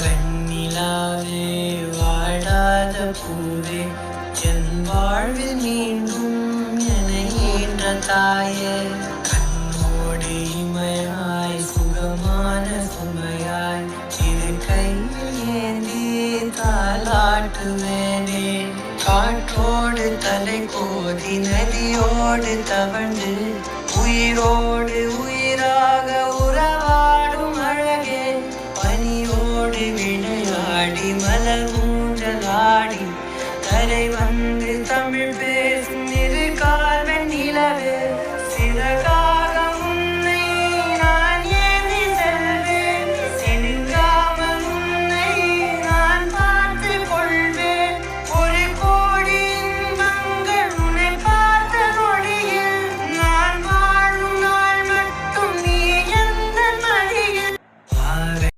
வெண்ணிலாவே வாழாத பூவே என் வாழ்வில் மீண்டும் நினைகின்ற தாயே கண்ணோடு இமையாய் சுகமான சுமையாய் இரு கையில் ஏந்தி தாலாட்டுவேனே காற்றோடு தலை கோதி நதியோடு தவழ்ந்து உயிரோடு உயிராக உறவாடும் அழகே பனியோடு விளையாடி மலர் மூன்றலாடி கரை வந்து